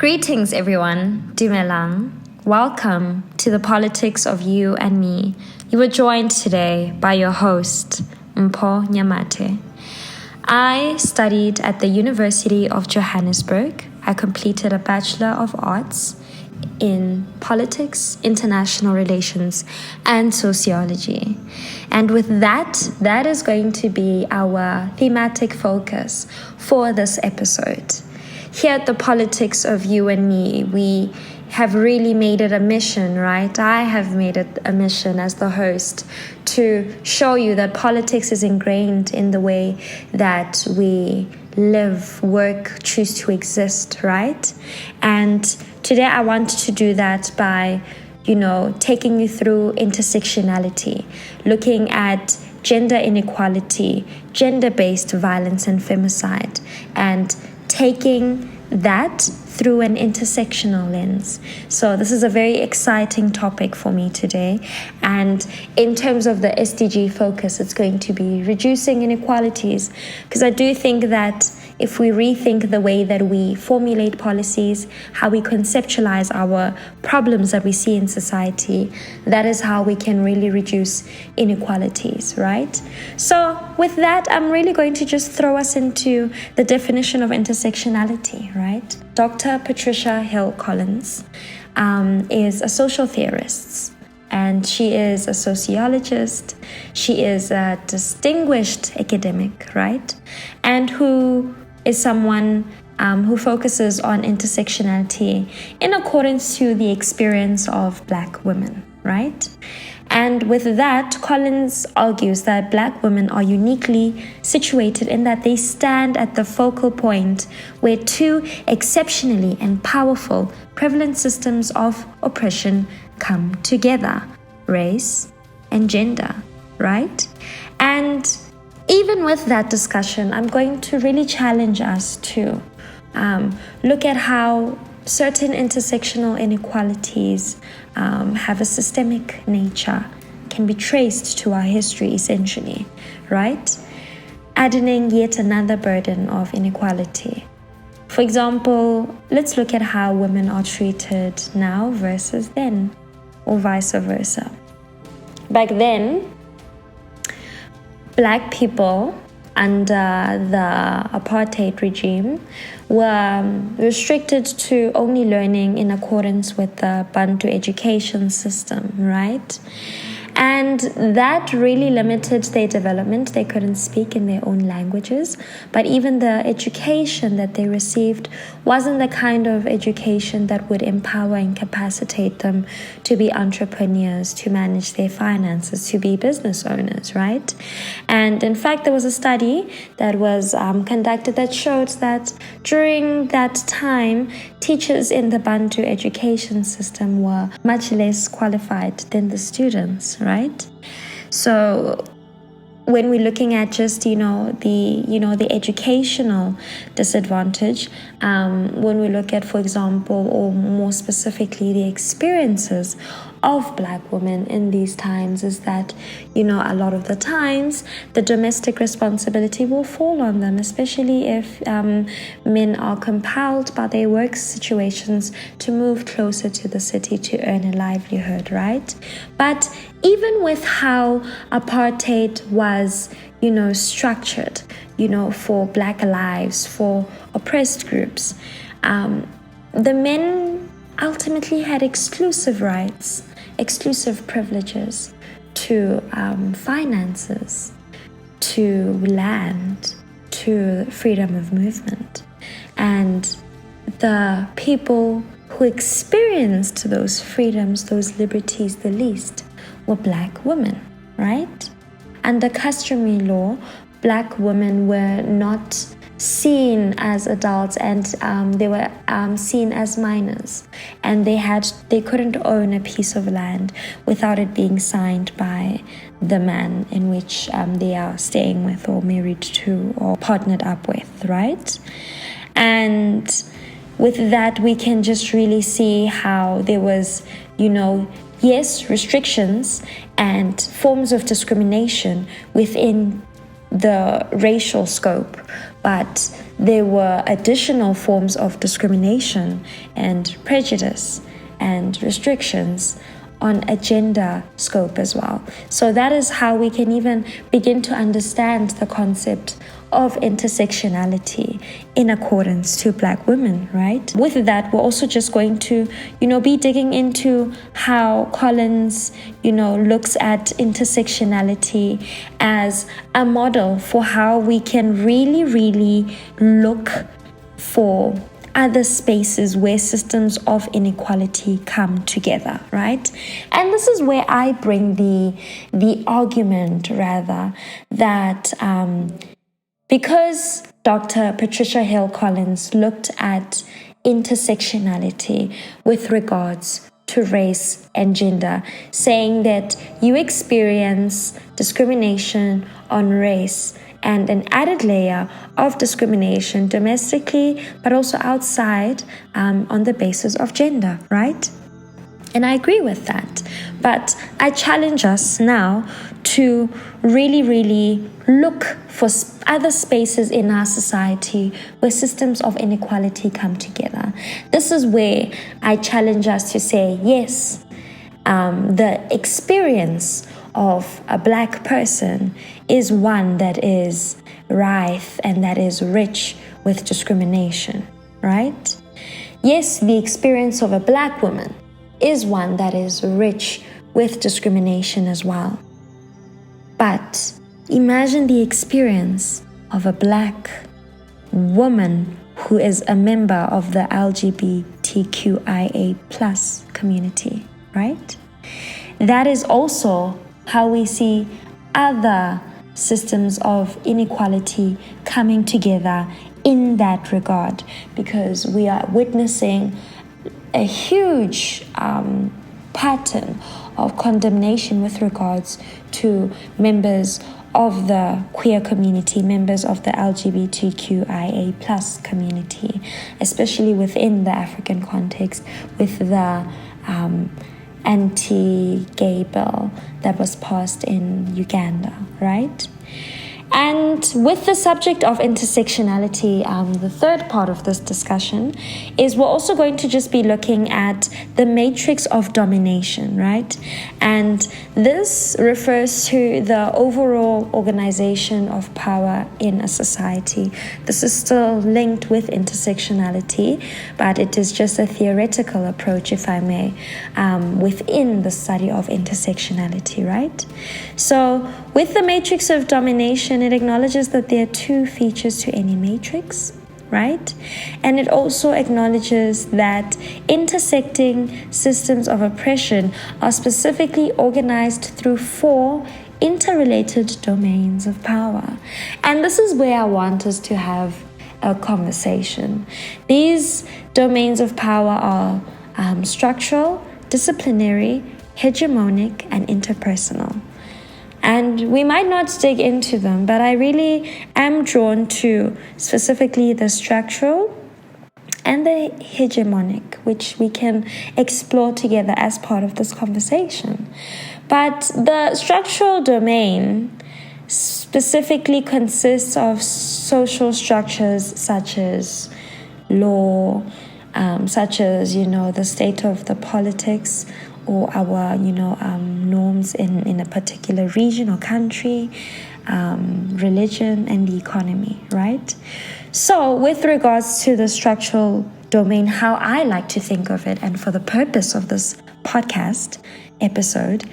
Greetings everyone, Dumelang. Welcome to the Politics of You and Me. You are joined today by your host, Mpho Nyamathe. I studied at the University of Johannesburg. I completed a Bachelor of Arts in Politics, International Relations, and Sociology. And with that is going to be our thematic focus for this episode. Here at the Politics of You and Me, we have really made it a mission, right? I have made it a mission as the host to show you that politics is ingrained in the way that we live, work, choose to exist, right? And today I want to do that by, taking you through intersectionality, looking at gender inequality, gender-based violence and femicide, and taking that through an intersectional lens. So this is a very exciting topic for me today. And in terms of the SDG focus, it's going to be reducing inequalities, because I do think that if we rethink the way that we formulate policies, how we conceptualize our problems that we see in society, that is how we can really reduce inequalities, right? So with that, I'm really going to just throw us into the definition of intersectionality, right? Dr. Patricia Hill Collins is a social theorist, and she is a sociologist. She is a distinguished academic, right? And who is someone who focuses on intersectionality in accordance to the experience of Black women, right? And with that, Collins argues that Black women are uniquely situated in that they stand at the focal point where two exceptionally and powerful prevalent systems of oppression come together: race and gender, right? And even with that discussion, I'm going to really challenge us to look at how certain intersectional inequalities have a systemic nature, can be traced to our history essentially, right? Adding yet another burden of inequality. For example, let's look at how women are treated now versus then, or vice versa. Back then, Black people under the apartheid regime were restricted to only learning in accordance with the Bantu education system, right? And that really limited their development. They couldn't speak in their own languages, but even the education that they received wasn't the kind of education that would empower and capacitate them to be entrepreneurs, to manage their finances, to be business owners, right? And in fact, there was a study that was conducted that showed that during that time, teachers in the Bantu education system were much less qualified than the students, right? So when we're looking at just the educational disadvantage, when we look at, for example, or more specifically, the experiences of Black women in these times, is that a lot of the times the domestic responsibility will fall on them, especially if men are compelled by their work situations to move closer to the city to earn a livelihood, right? But even with how apartheid was structured for Black lives, for oppressed groups, the men ultimately had exclusive rights, exclusive privileges to finances, to land, to freedom of movement. And the people who experienced those freedoms, those liberties the least, were Black women, right? Under customary law, Black women were not seen as adults, and they were seen as minors, and they couldn't own a piece of land without it being signed by the man in which they are staying with, or married to, or partnered up with, right? And with that, we can just really see how there was, yes, restrictions and forms of discrimination within the racial scope, but there were additional forms of discrimination and prejudice and restrictions on a gender scope as well. So that is how we can even begin to understand the concept of intersectionality in accordance to Black women, right? With that, we're also just going to, be digging into how Collins, looks at intersectionality as a model for how we can really, really look for other spaces where systems of inequality come together, right? And this is where I bring the argument, rather, that because Dr. Patricia Hill Collins looked at intersectionality with regards to race and gender, saying that you experience discrimination on race and an added layer of discrimination domestically, but also outside on the basis of gender, right? And I agree with that. But I challenge us now to really, really look for other spaces in our society where systems of inequality come together. This is where I challenge us to say, yes, the experience of a Black person is one that is rife and that is rich with discrimination, right? Yes, the experience of a Black woman is one that is rich with discrimination as well. But imagine the experience of a Black woman who is a member of the LGBTQIA+ community, right? That is also how we see other systems of inequality coming together in that regard, because we are witnessing a huge pattern of condemnation with regards to members of the queer community, members of the LGBTQIA+ community, especially within the African context, with the anti-gay bill that was passed in Uganda, right? And with the subject of intersectionality, the third part of this discussion is we're also going to just be looking at the matrix of domination, right? And this refers to the overall organization of power in a society. This is still linked with intersectionality, but it is just a theoretical approach, if I may, within the study of intersectionality, right? So with the matrix of domination, it acknowledges that there are two features to any matrix, right? And it also acknowledges that intersecting systems of oppression are specifically organized through 4 interrelated domains of power. And this is where I want us to have a conversation. These domains of power are structural, disciplinary, hegemonic, and interpersonal. And we might not dig into them, but I really am drawn to specifically the structural and the hegemonic, which we can explore together as part of this conversation. But the structural domain specifically consists of social structures such as law, such as, the state of the politics, or our, norms in a particular region or country, religion, and the economy, right? So with regards to the structural domain, how I like to think of it, and for the purpose of this podcast episode,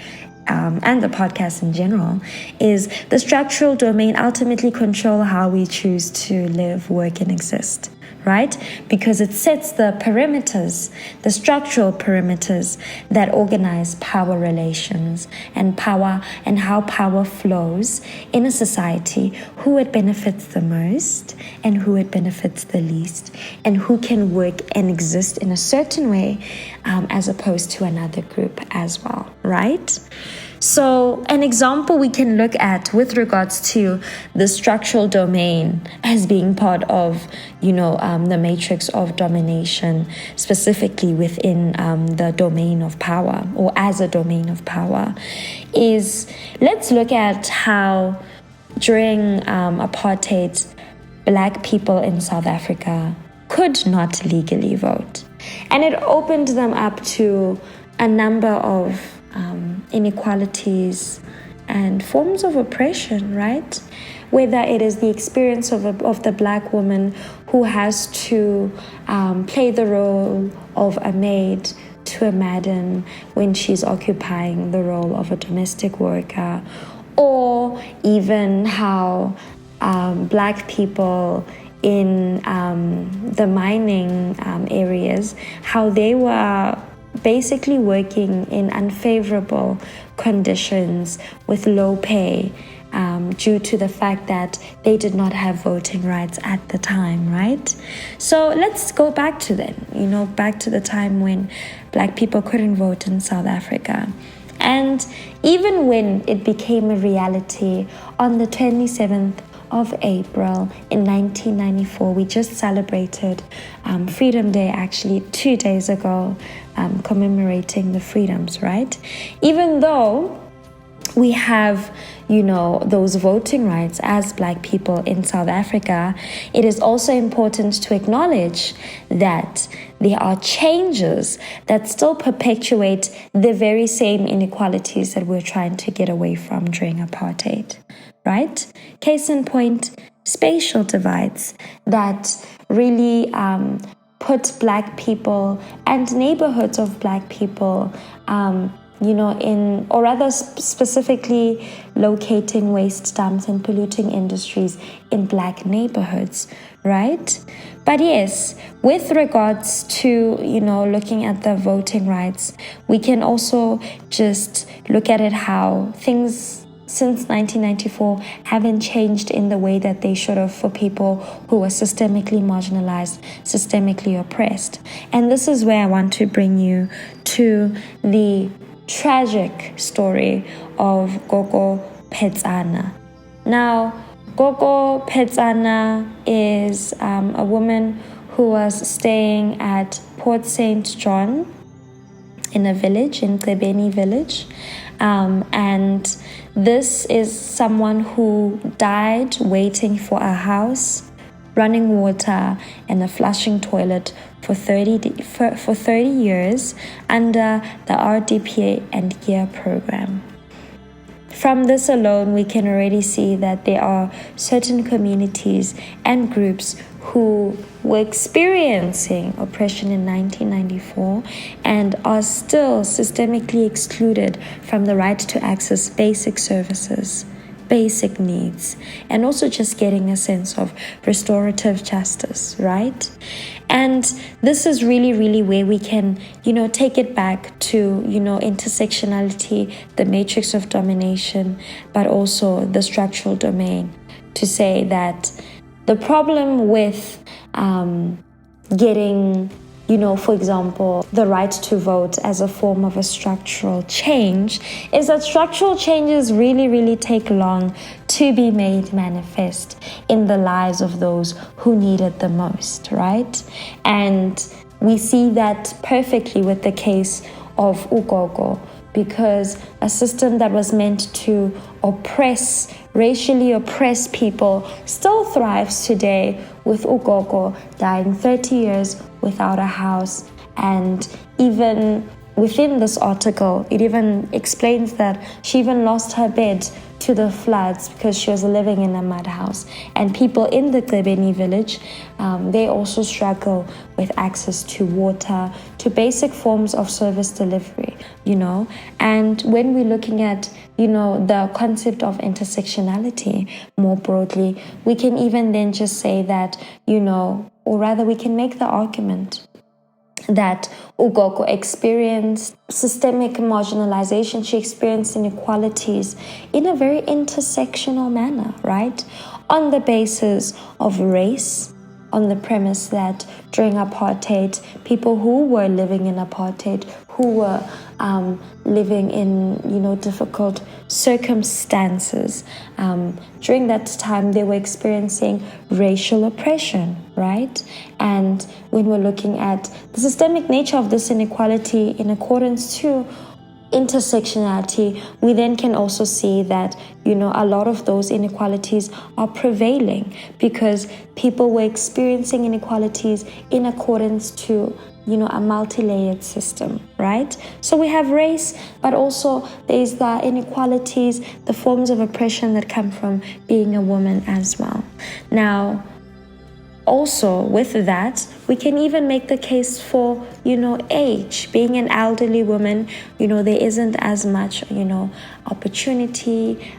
and the podcast in general, is the structural domain ultimately control how we choose to live, work, and exist, right? Because it sets the perimeters, the structural perimeters that organize power relations and power and how power flows in a society, who it benefits the most and who it benefits the least, and who can work and exist in a certain way as opposed to another group as well, right? So an example we can look at with regards to the structural domain as being part of, the matrix of domination, specifically within the domain of power, or as a domain of power, is let's look at how during apartheid, Black people in South Africa could not legally vote. And it opened them up to a number of inequalities and forms of oppression, right? Whether it is the experience of the Black woman who has to play the role of a maid to a madam when she's occupying the role of a domestic worker, or even how Black people in the mining areas, how they were basically working in unfavorable conditions with low pay due to the fact that they did not have voting rights at the time, right? So let's go back to then, back to the time when Black people couldn't vote in South Africa. And even when it became a reality on the 27th of April in 1994, we just celebrated Freedom Day actually 2 days ago, commemorating the freedoms, right? Even though we have, those voting rights as Black people in South Africa, it is also important to acknowledge that there are changes that still perpetuate the very same inequalities that we're trying to get away from during apartheid, right? Case in point, spatial divides that really put Black people and neighborhoods of Black people specifically locating waste dumps and polluting industries in Black neighborhoods, right? But yes, with regards to, looking at the voting rights, we can also just look at it how things since 1994 haven't changed in the way that they should have for people who are systemically marginalized, systemically oppressed. And this is where I want to bring you to the tragic story of Gogo Phetsana. Now, Gogo Phetsana is a woman who was staying at Port St. John in a village, in Qebeni village. And this is someone who died waiting for a house, running water, and a flushing toilet for 30 years under the RDP and GBVF program. From this alone, we can already see that there are certain communities and groups who were experiencing oppression in 1994 and are still systemically excluded from the right to access basic services, basic needs, and also just getting a sense of restorative justice, right? And this is really, really where we can, take it back to, intersectionality, the matrix of domination, but also the structural domain, to say that the problem with getting, for example, the right to vote as a form of a structural change is that structural changes really, really take long to be made manifest in the lives of those who need it the most, right? And we see that perfectly with the case of Ugogo, because a system that was meant to racially oppress people still thrives today, with Ugogo dying 30 years without a house. And even within this article, it even explains that she even lost her bed to the floods because she was living in a mud house. And people in the Qebeni village, they also struggle with access to water, to basic forms of service delivery, And when we're looking at, the concept of intersectionality more broadly, we can even then just say that, or rather we can make the argument that Ugogo experienced systemic marginalization. She experienced inequalities in a very intersectional manner, right? On the basis of race, on the premise that during apartheid, people who were living in apartheid, who were living in, difficult circumstances, during that time they were experiencing racial oppression, right? And when we're looking at the systemic nature of this inequality in accordance to intersectionality, we then can also see that, a lot of those inequalities are prevailing because people were experiencing inequalities in accordance to, a multi-layered system, right? So we have race, but also there's the inequalities, the forms of oppression that come from being a woman as well. Now, also with that, we can even make the case for, age. Being an elderly woman, there isn't as much, opportunity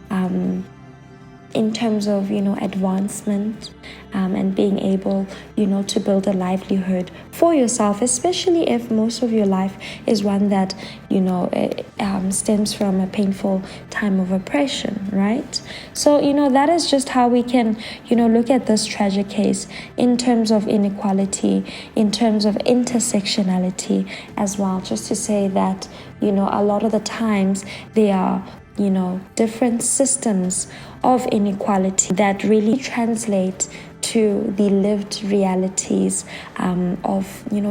in terms of, advancement and being able, to build a livelihood for yourself, especially if most of your life is one that, stems from a painful time of oppression, right? So, that is just how we can, look at this tragic case in terms of inequality, in terms of intersectionality as well, just to say that, a lot of the times they are different systems of inequality that really translate to the lived realities of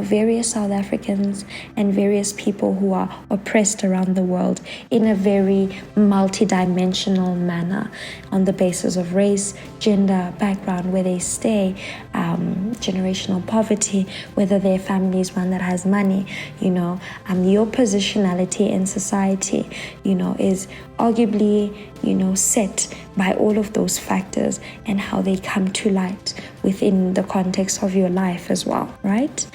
various South Africans and various people who are oppressed around the world in a very multidimensional manner on the basis of race, gender, background, where they stay, generational poverty, whether their family is one that has money, your positionality in society, is arguably, set by all of those factors and how they come to light within the context of your life as well, right?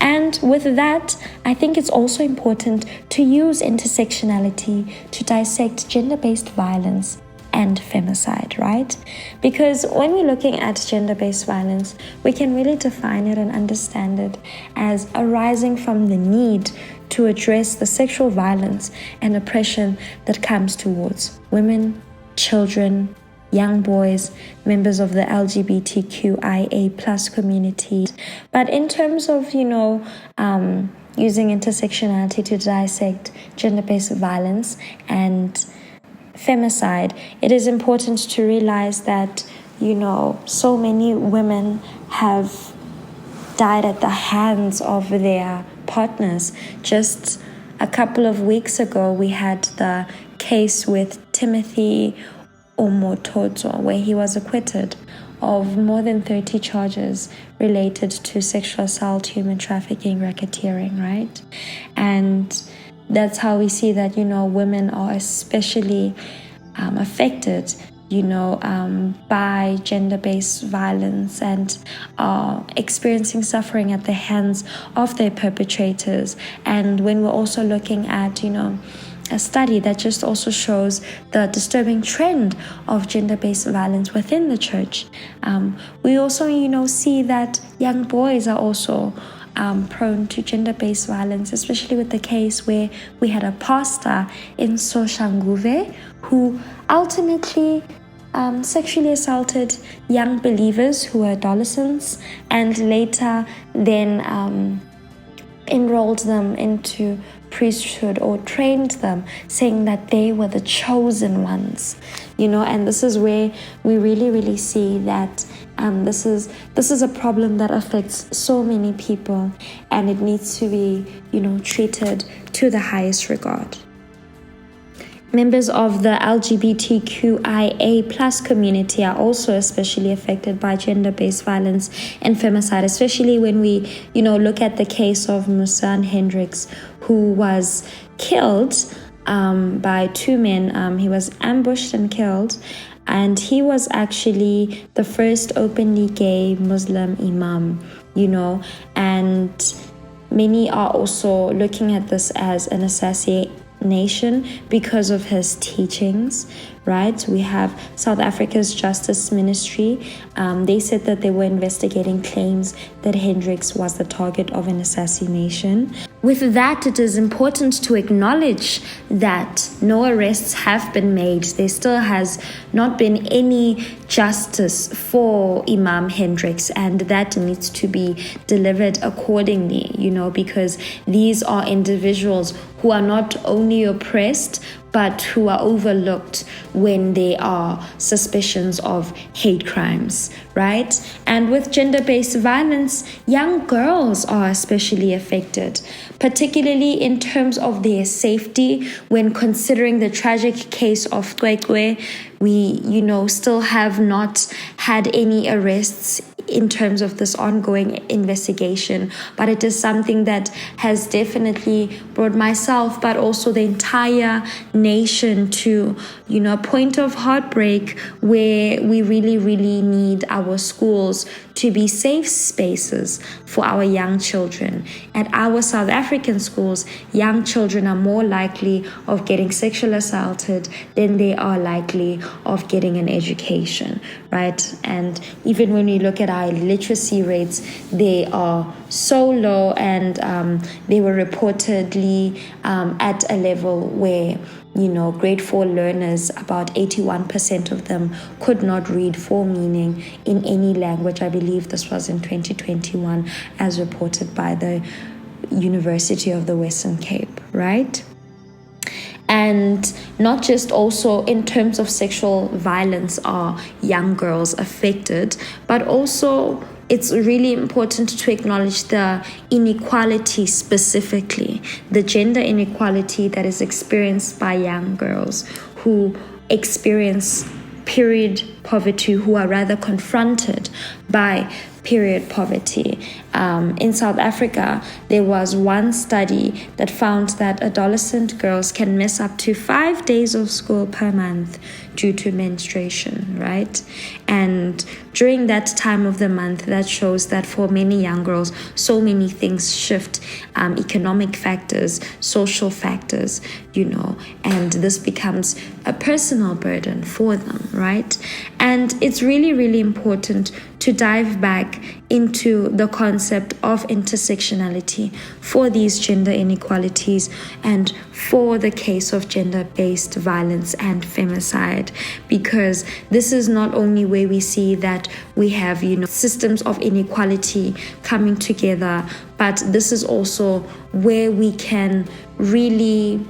And with that, I think it's also important to use intersectionality to dissect gender-based violence and femicide, right? Because when we're looking at gender-based violence, we can really define it and understand it as arising from the need to address the sexual violence and oppression that comes towards women, children, young boys, members of the LGBTQIA plus community. But in terms of, using intersectionality to dissect gender-based violence and femicide, it is important to realize that, so many women have died at the hands of their partners. Just a couple of weeks ago, we had the case with Mpho Nyamathe, where he was acquitted of more than 30 charges related to sexual assault, human trafficking, racketeering, right? And that's how we see that, women are especially affected, by gender-based violence and are experiencing suffering at the hands of their perpetrators. And when we're also looking at, a study that just also shows the disturbing trend of gender-based violence within the church, we also, see that young boys are also prone to gender-based violence, especially with the case where we had a pastor in Soshanguve who ultimately sexually assaulted young believers who were adolescents and later then enrolled them into priesthood or trained them, saying that they were the chosen ones, and this is where we really see that this is a problem that affects so many people, and it needs to be, treated to the highest regard. Members of the LGBTQIA plus community are also especially affected by gender-based violence and femicide, especially when we, look at the case of Musan Hendricks, who was killed by two men. He was ambushed and killed, and he was actually the first openly gay Muslim imam, and many are also looking at this as an assassination because of his teachings, right? We have South Africa's Justice Ministry. They said that they were investigating claims that Hendricks was the target of an assassination. With that, it is important to acknowledge that no arrests have been made. There still has not been any justice for Imam Hendricks, and that needs to be delivered accordingly, because these are individuals who are not only oppressed, but who are overlooked when there are suspicions of hate crimes, right? And with gender-based violence, young girls are especially affected, particularly in terms of their safety. When considering the tragic case of Kwekwe, we, still have not had any arrests in terms of this ongoing investigation, but it is something that has definitely brought myself, but also the entire nation to, a point of heartbreak where we really, really need our schools to be safe spaces for our young children. At our South African schools, young children are more likely of getting sexually assaulted than they are likely of getting an education, right? And even when we look at our literacy rates, they are so low, and they were reportedly at a level where grade 4 learners, about 81% of them could not read full meaning in any language. I believe this was in 2021 as reported by the University of the Western Cape, right? And not just also in terms of sexual violence are young girls affected, but also it's really important to acknowledge the inequality, specifically the gender inequality that is experienced by young girls who experience period poverty, who are rather confronted by period poverty. In South Africa, there was one study that found that adolescent girls can miss up to 5 days of school per month due to menstruation, right? And during that time of the month, that shows that for many young girls, so many things shift, economic factors, social factors, and this becomes a personal burden for them, right? And it's really, really important to dive back into the concept of intersectionality for these gender inequalities and for the case of gender-based violence and femicide, because this is not only where we see that we have, systems of inequality coming together, but this is also where we can really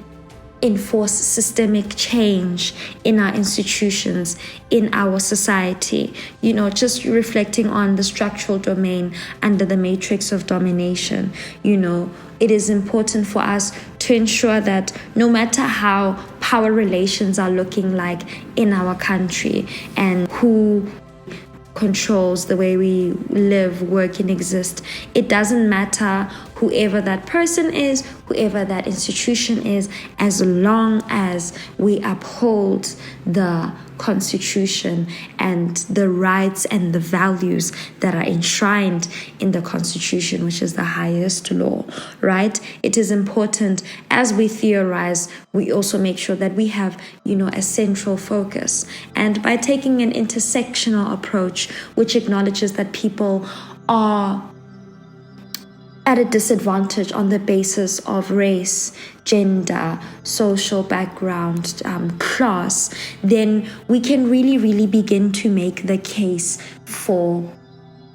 enforce systemic change in our institutions, in our society, just reflecting on the structural domain under the matrix of domination. It is important for us to ensure that no matter how power relations are looking like in our country and who controls the way we live, work, and exist, it doesn't matter whoever that person is, whoever that institution is, as long as we uphold the Constitution and the rights and the values that are enshrined in the Constitution, which is the highest law, right? It is important as we theorize, we also make sure that we have, a central focus. And by taking an intersectional approach, which acknowledges that people are at a disadvantage on the basis of race, gender, social background, class, then we can really, really begin to make the case for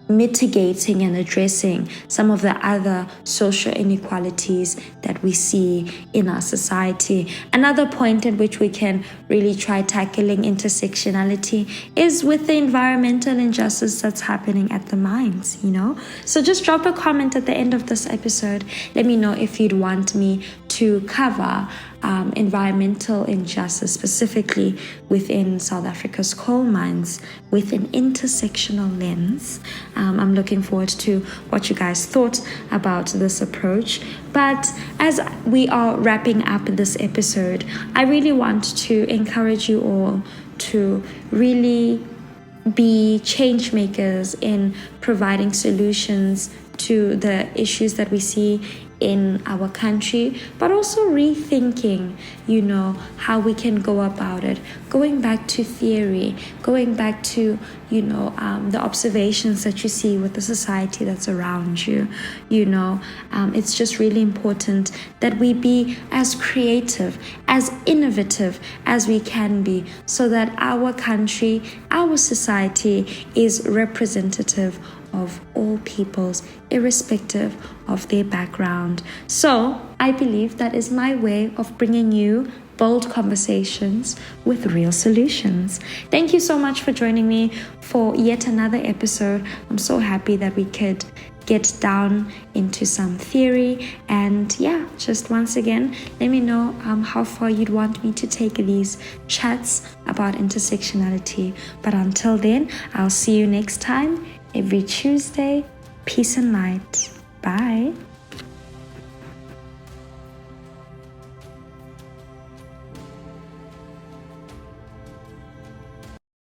mitigating and addressing some of the other social inequalities that we see in our society. Another point at which we can really try tackling intersectionality is with the environmental injustice that's happening at the mines, So just drop a comment at the end of this episode. Let me know if you'd want me to cover environmental injustice, specifically within South Africa's coal mines, with an intersectional lens. I'm looking forward to what you guys thought about this approach. But as we are wrapping up this episode, I really want to encourage you all to really be change makers in providing solutions to the issues that we see in our country, but also rethinking, how we can go about it, going back to theory, going back to, the observations that you see with the society that's around you. It's just really important that we be as creative, as innovative as we can be, so that our country, our society is representative of all peoples, irrespective of their background. So I I believe that is my way of bringing you bold conversations with real solutions. Thank you so much for joining me for yet another episode. I'm so happy that we could get down into some theory, and just once again, let me know how far you'd want me to take these chats about intersectionality. But until then, I'll see you next time, every Tuesday. Peace and light. Bye.